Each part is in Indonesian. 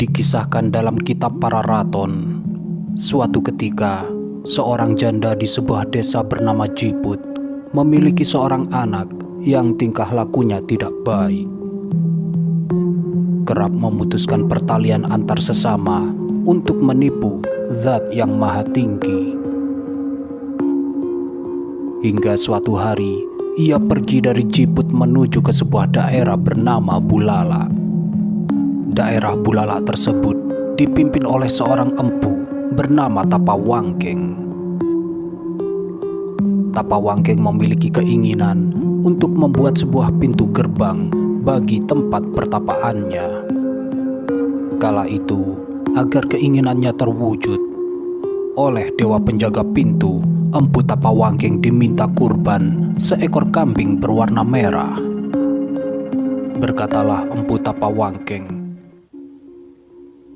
Dikisahkan dalam kitab para raton, suatu ketika seorang janda di sebuah desa bernama Jiput memiliki seorang anak yang tingkah lakunya tidak baik. Kerap memutuskan pertalian antar sesama untuk menipu Zat yang Maha Tinggi. Hingga suatu hari, ia pergi dari Jiput menuju ke sebuah daerah bernama Bulala. Daerah Bulala tersebut dipimpin oleh seorang empu bernama Tapawangkeng. Tapawangkeng memiliki keinginan untuk membuat sebuah pintu gerbang bagi tempat pertapaannya. Kala itu, agar keinginannya terwujud, oleh dewa penjaga pintu, Empu Tapawangkeng diminta kurban seekor kambing berwarna merah. Berkatalah Empu Tapawangkeng,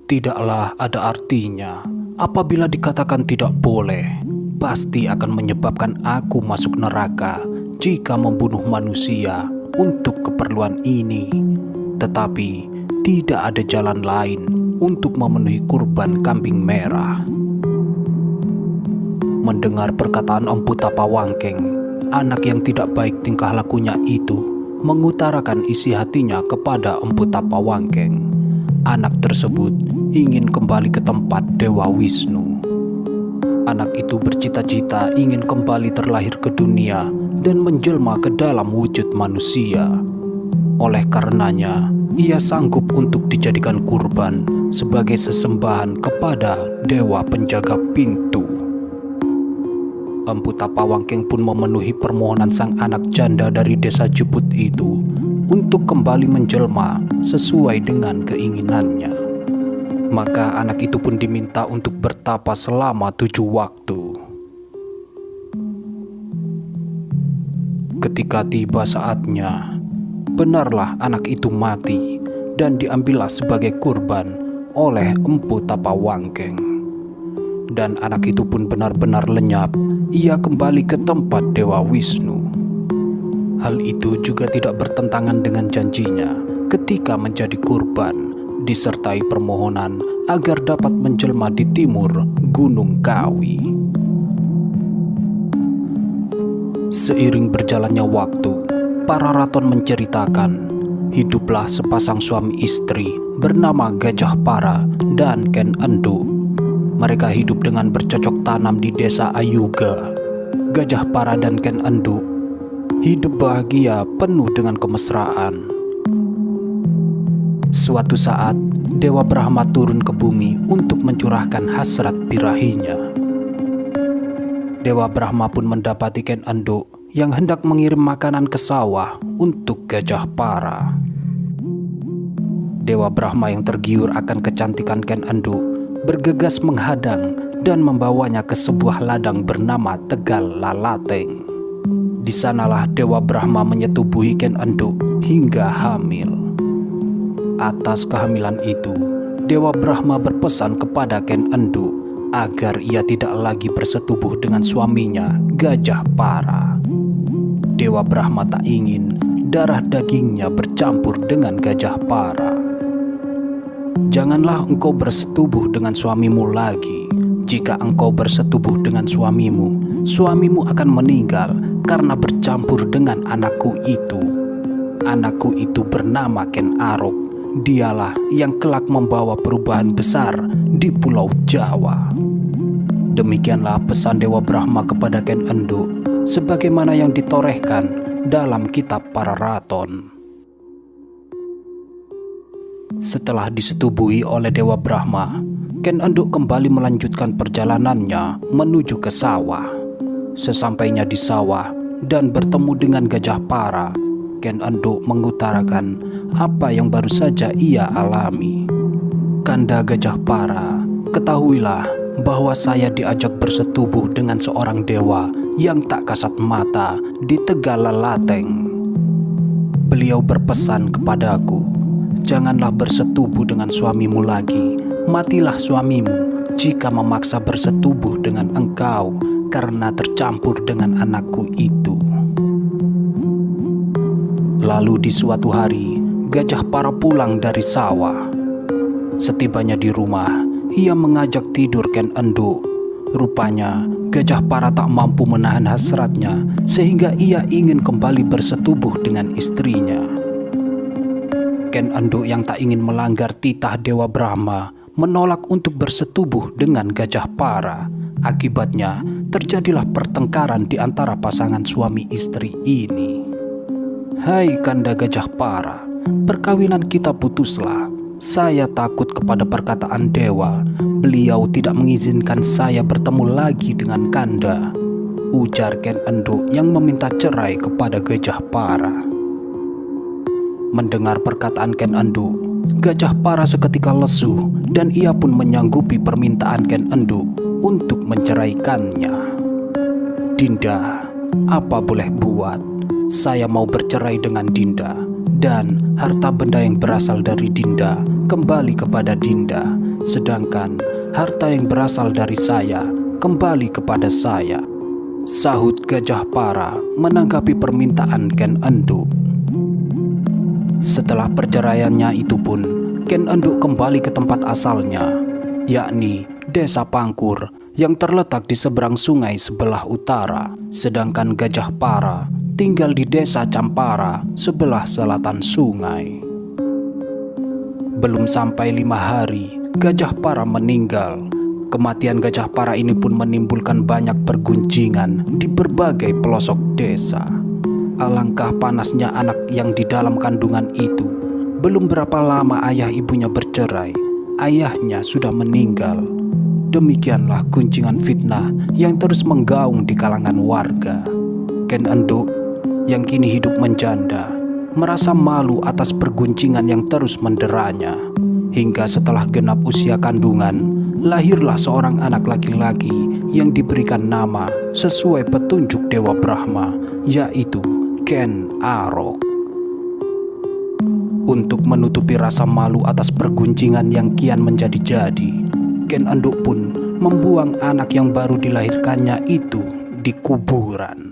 "Tidaklah ada artinya apabila dikatakan tidak boleh. Pasti akan menyebabkan aku masuk neraka jika membunuh manusia untuk keperluan ini. Tetapi tidak ada jalan lain untuk memenuhi kurban kambing merah." Mendengar perkataan Empu Tapawangkeng, anak yang tidak baik tingkah lakunya itu mengutarakan isi hatinya kepada Empu Tapawangkeng. Anak tersebut ingin kembali ke tempat Dewa Wisnu. Anak itu bercita-cita ingin kembali terlahir ke dunia dan menjelma ke dalam wujud manusia. Oleh karenanya, ia sanggup untuk dijadikan kurban sebagai sesembahan kepada dewa penjaga pintu. Empu Tapawangkeng pun memenuhi permohonan sang anak janda dari desa Jiput itu untuk kembali menjelma sesuai dengan keinginannya. Maka anak itu pun diminta untuk bertapa selama 7 waktu. Ketika tiba saatnya, benarlah anak itu mati dan diambillah sebagai kurban oleh Empu Tapawangkeng. Dan anak itu pun benar-benar lenyap. Ia kembali ke tempat Dewa Wisnu. Hal itu juga tidak bertentangan dengan janjinya ketika menjadi kurban, disertai permohonan agar dapat menjelma di timur Gunung Kawi. Seiring berjalannya waktu, para raton menceritakan hiduplah sepasang suami istri bernama Gajah Para dan Ken Enduk. Mereka hidup dengan bercocok tanam di desa Ayuga. Gajah Para dan Ken Enduk hidup bahagia penuh dengan kemesraan. Suatu saat, Dewa Brahma turun ke bumi untuk mencurahkan hasrat birahinya. Dewa Brahma pun mendapati Ken Enduk yang hendak mengirim makanan ke sawah untuk Gajah Para. Dewa Brahma yang tergiur akan kecantikan Ken Enduk bergegas menghadang dan membawanya ke sebuah ladang bernama Tegal Lalateng. Di sanalah Dewa Brahma menyetubuhi Ken Enduk hingga hamil. Atas kehamilan itu, Dewa Brahma berpesan kepada Ken Enduk agar ia tidak lagi bersetubuh dengan suaminya, Gajah Para. Dewa Brahma tak ingin darah dagingnya bercampur dengan Gajah Para. "Janganlah engkau bersetubuh dengan suamimu lagi. Jika engkau bersetubuh dengan suamimu, suamimu akan meninggal karena bercampur dengan anakku itu. Anakku itu bernama Ken Arok. Dialah yang kelak membawa perubahan besar di Pulau Jawa." Demikianlah pesan Dewa Brahma kepada Ken Enduk, sebagaimana yang ditorehkan dalam kitab para raton. Setelah disetubuhi oleh Dewa Brahma, Ken Enduk kembali melanjutkan perjalanannya menuju ke sawah. Sesampainya di sawah dan bertemu dengan Gajah Para, Ken Enduk mengutarakan apa yang baru saja ia alami. "Kanda Gajah Para, ketahuilah bahwa saya diajak bersetubuh dengan seorang dewa yang tak kasat mata di Tegal Lalateng. Beliau berpesan kepadaku, janganlah bersetubuh dengan suamimu lagi. Matilah suamimu jika memaksa bersetubuh dengan engkau karena tercampur dengan anakku itu." Lalu di suatu hari, Gajah Para pulang dari sawah. Setibanya di rumah, ia mengajak tidur Ken Enduk. Rupanya Gajah Para tak mampu menahan hasratnya sehingga ia ingin kembali bersetubuh dengan istrinya. Ken Enduk yang tak ingin melanggar titah Dewa Brahma menolak untuk bersetubuh dengan Gajah Para. Akibatnya terjadilah pertengkaran di antara pasangan suami istri ini. "Hai Kanda Gajah Para, perkawinan kita putuslah. Saya takut kepada perkataan dewa. Beliau tidak mengizinkan saya bertemu lagi dengan Kanda," ujar Ken Enduk yang meminta cerai kepada Gajah Para. Mendengar perkataan Ken Enduk, Gajah Para seketika lesu dan ia pun menyanggupi permintaan Ken Enduk untuk menceraikannya. "Dinda, apa boleh buat? Saya mau bercerai dengan Dinda, dan harta benda yang berasal dari Dinda kembali kepada Dinda, sedangkan harta yang berasal dari saya kembali kepada saya," sahut Gajah Para menanggapi permintaan Ken Enduk. Setelah perceraiannya itu pun, Ken Enduk kembali ke tempat asalnya, yakni Desa Pangkur yang terletak di seberang sungai sebelah utara, sedangkan Gajah Para tinggal di Desa Campara sebelah selatan sungai. Belum sampai 5 hari, Gajah Para meninggal. Kematian Gajah Para ini pun menimbulkan banyak pergunjingan di berbagai pelosok desa. Alangkah panasnya anak yang di dalam kandungan itu. Belum berapa lama ayah ibunya bercerai, ayahnya sudah meninggal. Demikianlah gunjingan fitnah yang terus menggaung di kalangan warga. Ken Enduk yang kini hidup menjanda merasa malu atas pergunjingan yang terus menderanya. Hingga setelah genap usia kandungan, lahirlah seorang anak laki-laki yang diberikan nama sesuai petunjuk Dewa Brahma, yaitu Ken Arok. Untuk menutupi rasa malu atas pergunjingan yang kian menjadi-jadi, Ken Enduk pun membuang anak yang baru dilahirkannya itu di kuburan.